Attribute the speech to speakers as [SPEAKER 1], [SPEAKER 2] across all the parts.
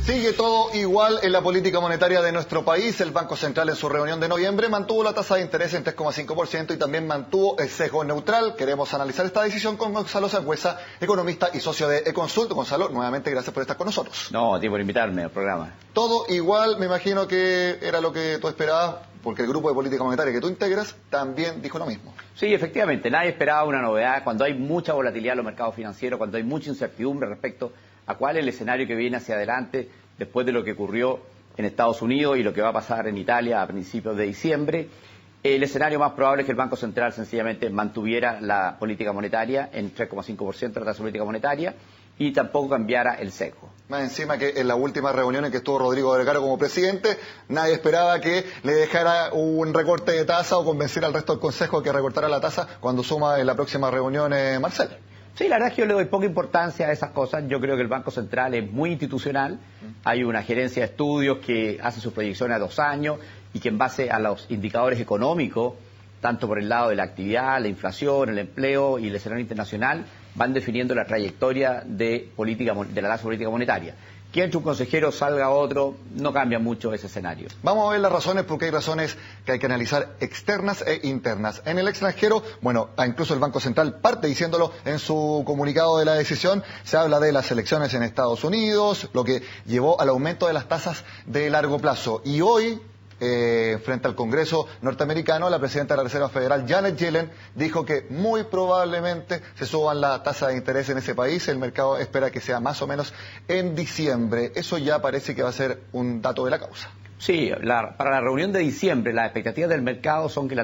[SPEAKER 1] Sigue todo igual en la política monetaria de nuestro país. El Banco Central en su reunión de noviembre mantuvo la tasa de interés en 3,5% y también mantuvo el sesgo neutral. Queremos analizar esta decisión con Gonzalo Sangüesa, economista y socio de Econsult. Gonzalo, nuevamente gracias por estar con nosotros.
[SPEAKER 2] No, a ti por invitarme al programa.
[SPEAKER 1] Todo igual, me imagino que era lo que tú esperabas, porque el grupo de política monetaria que tú integras también dijo lo mismo.
[SPEAKER 2] Sí, efectivamente, nadie esperaba una novedad cuando hay mucha volatilidad en los mercados financieros, cuando hay mucha incertidumbre respecto a cuál es el escenario que viene hacia adelante después de lo que ocurrió en Estados Unidos y lo que va a pasar en Italia a principios de diciembre. El escenario más probable es que el Banco Central sencillamente mantuviera la política monetaria en 3,5% de la tasa política monetaria y tampoco cambiara el sesgo.
[SPEAKER 1] Más encima que en la última reunión en que estuvo Rodrigo Vergara como presidente, nadie esperaba que le dejara un recorte de tasa o convenciera al resto del Consejo que recortara la tasa cuando suma en la próxima reunión Marcel.
[SPEAKER 2] Sí, la verdad es que yo le doy poca importancia a esas cosas. Yo creo que el Banco Central es muy institucional. Hay una gerencia de estudios que hace sus proyecciones a 2 años y que en base a los indicadores económicos, tanto por el lado de la actividad, la inflación, el empleo y el escenario internacional, van definiendo la trayectoria de la tasa política monetaria. Que entre un consejero, salga otro, no cambia mucho ese escenario.
[SPEAKER 1] Vamos a ver las razones, porque hay razones que hay que analizar externas e internas. En el extranjero, bueno, incluso el Banco Central parte diciéndolo en su comunicado de la decisión, se habla de las elecciones en Estados Unidos, lo que llevó al aumento de las tasas de largo plazo. Y hoy, frente al Congreso norteamericano, la presidenta de la Reserva Federal, Janet Yellen, dijo que muy probablemente se suban la tasa de interés en ese país. El mercado espera que sea más o menos en diciembre. Eso ya parece que va a ser un dato de la causa.
[SPEAKER 2] Sí, para la reunión de diciembre, las expectativas del mercado son que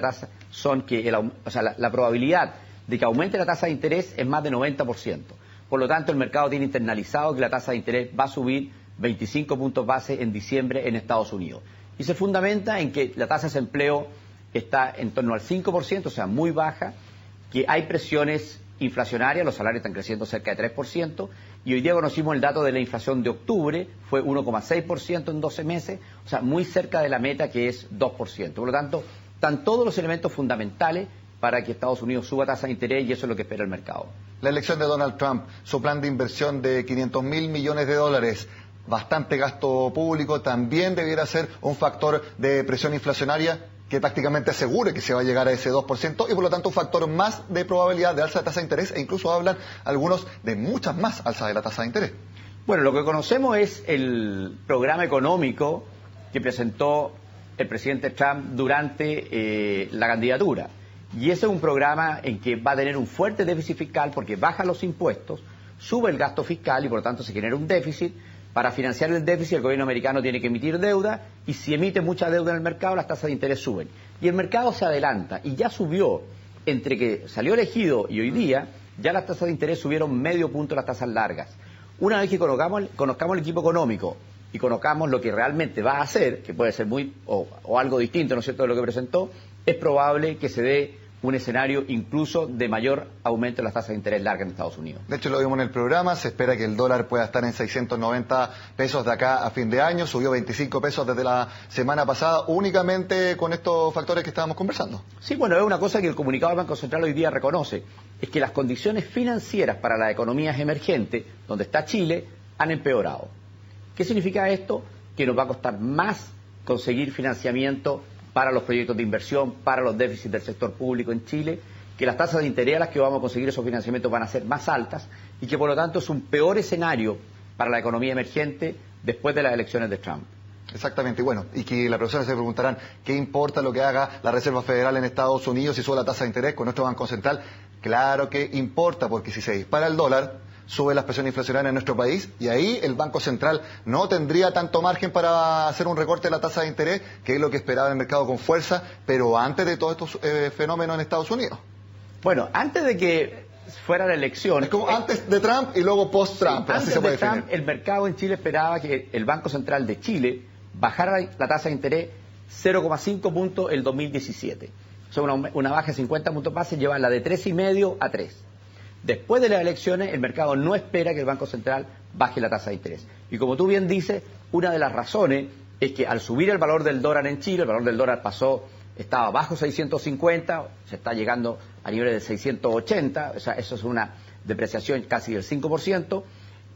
[SPEAKER 2] la probabilidad de que aumente la tasa de interés es más de 90%. Por lo tanto, el mercado tiene internalizado que la tasa de interés va a subir 25 puntos base en diciembre en Estados Unidos. Y se fundamenta en que la tasa de desempleo está en torno al 5%, o sea, muy baja, que hay presiones inflacionarias, los salarios están creciendo cerca de 3%, y hoy día conocimos el dato de la inflación de octubre, fue 1,6% en 12 meses, o sea, muy cerca de la meta que es 2%. Por lo tanto, están todos los elementos fundamentales para que Estados Unidos suba tasa de interés y eso es lo que espera el mercado.
[SPEAKER 1] La elección de Donald Trump, su plan de inversión de $500 mil millones, bastante gasto público, también debiera ser un factor de presión inflacionaria que prácticamente asegure que se va a llegar a ese 2% y por lo tanto un factor más de probabilidad de alza de tasa de interés, e incluso hablan algunos de muchas más alzas de la tasa de interés.
[SPEAKER 2] Bueno, lo que conocemos es el programa económico que presentó el presidente Trump durante la candidatura. Y ese es un programa en que va a tener un fuerte déficit fiscal porque baja los impuestos, sube el gasto fiscal y por lo tanto se genera un déficit. Para financiar el déficit, el gobierno americano tiene que emitir deuda y si emite mucha deuda en el mercado, las tasas de interés suben. Y el mercado se adelanta y ya subió, entre que salió elegido y hoy día, ya las tasas de interés subieron medio punto las tasas largas. Una vez que conozcamos el equipo económico y conozcamos lo que realmente va a hacer, que puede ser o algo distinto, ¿no es cierto?, de lo que presentó, es probable que se dé un escenario incluso de mayor aumento de las tasas de interés largas en Estados Unidos.
[SPEAKER 1] De hecho, lo vimos en el programa, se espera que el dólar pueda estar en 690 pesos de acá a fin de año, subió 25 pesos desde la semana pasada, únicamente con estos factores que estábamos conversando.
[SPEAKER 2] Sí, bueno, es una cosa que el comunicado del Banco Central hoy día reconoce, es que las condiciones financieras para las economías emergentes, donde está Chile, han empeorado. ¿Qué significa esto? Que nos va a costar más conseguir financiamiento para los proyectos de inversión, para los déficits del sector público en Chile, que las tasas de interés a las que vamos a conseguir esos financiamientos van a ser más altas y que por lo tanto es un peor escenario para la economía emergente después de las elecciones de Trump.
[SPEAKER 1] Exactamente, y bueno, y que las personas se preguntarán qué importa lo que haga la Reserva Federal en Estados Unidos si sube la tasa de interés con nuestro Banco Central. Claro que importa, porque si se dispara el dólar, sube la presión inflacionaria en nuestro país y ahí el Banco Central no tendría tanto margen para hacer un recorte de la tasa de interés, que es lo que esperaba el mercado con fuerza, pero antes de todos estos fenómenos en Estados Unidos.
[SPEAKER 2] Bueno, antes de que fuera la elección...
[SPEAKER 1] Es como antes de Trump y luego post-Trump,
[SPEAKER 2] sí,
[SPEAKER 1] así se puede definir.
[SPEAKER 2] Trump, el mercado en Chile esperaba que el Banco Central de Chile bajara la tasa de interés 0,5 puntos el 2017. O sea, una baja de 50 puntos base, llevarla de 3,5 a 3. Después de las elecciones, el mercado no espera que el Banco Central baje la tasa de interés. Y como tú bien dices, una de las razones es que al subir el valor del dólar en Chile, el valor del dólar estaba bajo 650, se está llegando a niveles de 680, o sea, eso es una depreciación casi del 5%,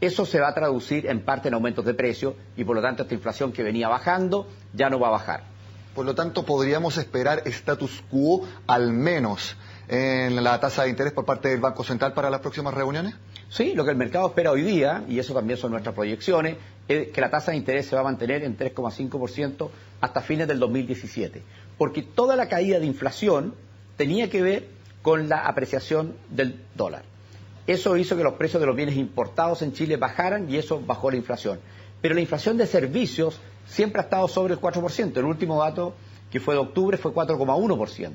[SPEAKER 2] eso se va a traducir en parte en aumentos de precios y por lo tanto esta inflación que venía bajando ya no va a bajar.
[SPEAKER 1] Por lo tanto, podríamos esperar status quo al menos en la tasa de interés por parte del Banco Central para las próximas reuniones.
[SPEAKER 2] Sí, lo que el mercado espera hoy día, y eso también son nuestras proyecciones, es que la tasa de interés se va a mantener en 3,5% hasta fines del 2017. Porque toda la caída de inflación tenía que ver con la apreciación del dólar. Eso hizo que los precios de los bienes importados en Chile bajaran y eso bajó la inflación. Pero la inflación de servicios siempre ha estado sobre el 4%. El último dato, que fue de octubre, fue 4,1%.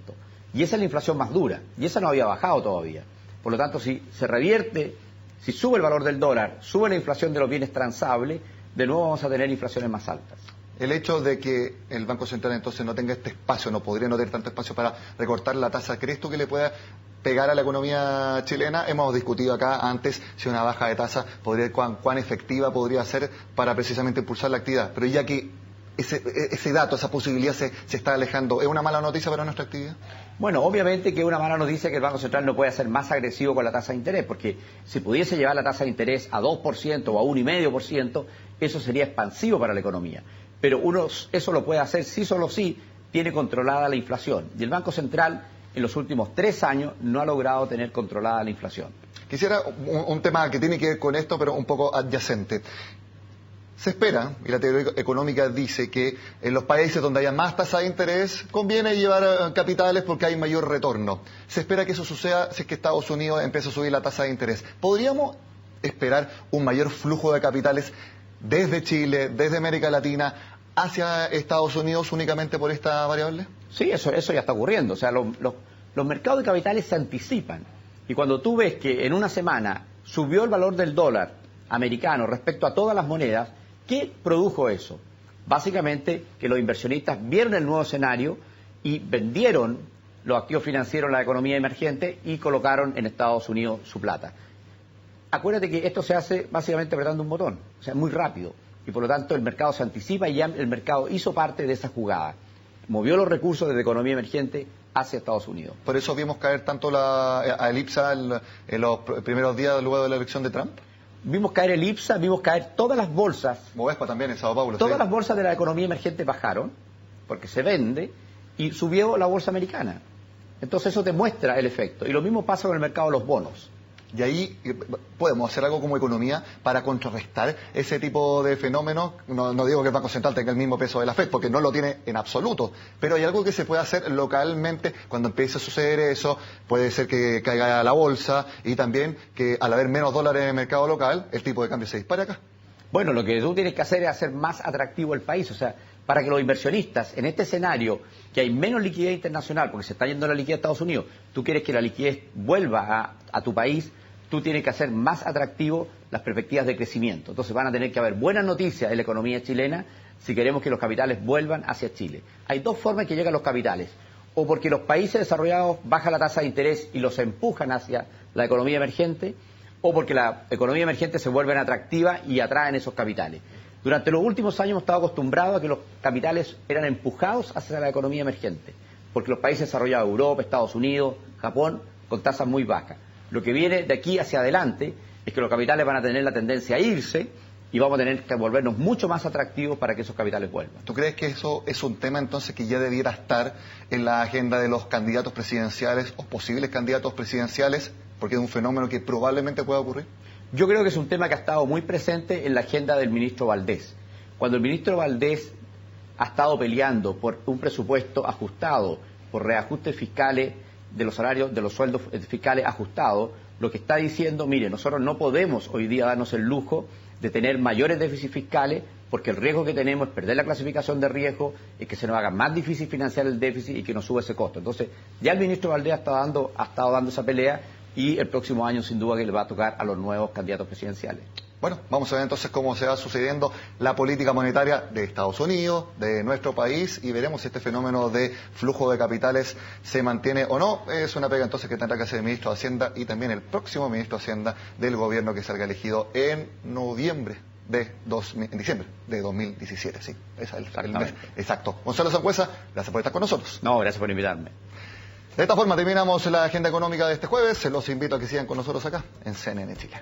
[SPEAKER 2] Y esa es la inflación más dura. Y esa no había bajado todavía. Por lo tanto, si se revierte, si sube el valor del dólar, sube la inflación de los bienes transables, de nuevo vamos a tener inflaciones más altas.
[SPEAKER 1] El hecho de que el Banco Central entonces no tenga este espacio, no podría no tener tanto espacio para recortar la tasa, ¿crees tú que le pueda pegar a la economía chilena? Hemos discutido acá antes si una baja de tasa cuán efectiva podría ser para precisamente impulsar la actividad, pero ya que ese dato, esa posibilidad se está alejando, ¿es una mala noticia para nuestra actividad?
[SPEAKER 2] Bueno, obviamente que es una mala noticia que el Banco Central no pueda ser más agresivo con la tasa de interés, porque si pudiese llevar la tasa de interés a 2% o a 1,5%, eso sería expansivo para la economía. Pero uno eso lo puede hacer si solo si tiene controlada la inflación. Y el Banco Central en los últimos 3 años no ha logrado tener controlada la inflación.
[SPEAKER 1] Quisiera un tema que tiene que ver con esto, pero un poco adyacente. Se espera, y la teoría económica dice que en los países donde haya más tasa de interés conviene llevar capitales porque hay mayor retorno. Se espera que eso suceda si es que Estados Unidos empieza a subir la tasa de interés. ¿Podríamos esperar un mayor flujo de capitales desde Chile, desde América Latina, hacia Estados Unidos únicamente por esta variable?
[SPEAKER 2] Sí, eso ya está ocurriendo. O sea, los mercados de capitales se anticipan. Y cuando tú ves que en una semana subió el valor del dólar americano respecto a todas las monedas, ¿qué produjo eso? Básicamente que los inversionistas vieron el nuevo escenario y vendieron los activos financieros en la economía emergente y colocaron en Estados Unidos su plata. Acuérdate que esto se hace básicamente apretando un botón, o sea, muy rápido. Y por lo tanto el mercado se anticipa y ya el mercado hizo parte de esa jugada. Movió los recursos desde economía emergente hacia Estados Unidos.
[SPEAKER 1] Por eso vimos caer tanto a el IPSA en los primeros días luego de la elección de Trump.
[SPEAKER 2] Vimos caer el IPSA, vimos caer todas las bolsas.
[SPEAKER 1] Movespa también en Sao Paulo.
[SPEAKER 2] Todas
[SPEAKER 1] sí.
[SPEAKER 2] las bolsas de la economía emergente bajaron, porque se vende, y subió la bolsa americana. Entonces eso demuestra el efecto. Y lo mismo pasa con el mercado de los bonos.
[SPEAKER 1] Y ahí podemos hacer algo como economía para contrarrestar ese tipo de fenómenos. No digo que el Banco Central tenga el mismo peso de la FED, porque no lo tiene en absoluto. Pero hay algo que se puede hacer localmente cuando empiece a suceder eso. Puede ser que caiga la bolsa y también que al haber menos dólares en el mercado local, el tipo de cambio se dispare acá.
[SPEAKER 2] Bueno, lo que tú tienes que hacer es hacer más atractivo el país. O sea, para que los inversionistas, en este escenario, que hay menos liquidez internacional, porque se está yendo la liquidez a Estados Unidos, tú quieres que la liquidez vuelva a tu país, tú tienes que hacer más atractivo las perspectivas de crecimiento. Entonces van a tener que haber buenas noticias en la economía chilena si queremos que los capitales vuelvan hacia Chile. Hay dos formas en que llegan los capitales. O porque los países desarrollados bajan la tasa de interés y los empujan hacia la economía emergente, o porque la economía emergente se vuelve atractiva y atraen esos capitales. Durante los últimos años hemos estado acostumbrados a que los capitales eran empujados hacia la economía emergente, porque los países desarrollados, Europa, Estados Unidos, Japón, con tasas muy bajas. Lo que viene de aquí hacia adelante es que los capitales van a tener la tendencia a irse y vamos a tener que volvernos mucho más atractivos para que esos capitales vuelvan.
[SPEAKER 1] ¿Tú crees que eso es un tema entonces que ya debiera estar en la agenda de los candidatos presidenciales o posibles candidatos presidenciales? Porque es un fenómeno que probablemente pueda ocurrir.
[SPEAKER 2] Yo creo que es un tema que ha estado muy presente en la agenda del ministro Valdés. Cuando el ministro Valdés ha estado peleando por un presupuesto ajustado, por reajustes fiscales de los salarios, de los sueldos fiscales ajustados, lo que está diciendo, mire, nosotros no podemos hoy día darnos el lujo de tener mayores déficits fiscales porque el riesgo que tenemos es perder la clasificación de riesgo, es que se nos haga más difícil financiar el déficit y que nos suba ese costo. Entonces, ya el ministro Valdés ha estado dando esa pelea y el próximo año sin duda que le va a tocar a los nuevos candidatos presidenciales.
[SPEAKER 1] Bueno, vamos a ver entonces cómo se va sucediendo la política monetaria de Estados Unidos, de nuestro país, y veremos si este fenómeno de flujo de capitales se mantiene o no. Es una pega entonces que tendrá que hacer el ministro de Hacienda y también el próximo ministro de Hacienda del gobierno que salga elegido en diciembre de 2017. Sí, ese es el mes. Exacto. Gonzalo Sangüesa, gracias por estar con nosotros.
[SPEAKER 2] No, gracias por invitarme.
[SPEAKER 1] De esta forma terminamos la agenda económica de este jueves. Los invito a que sigan con nosotros acá en CNN Chile.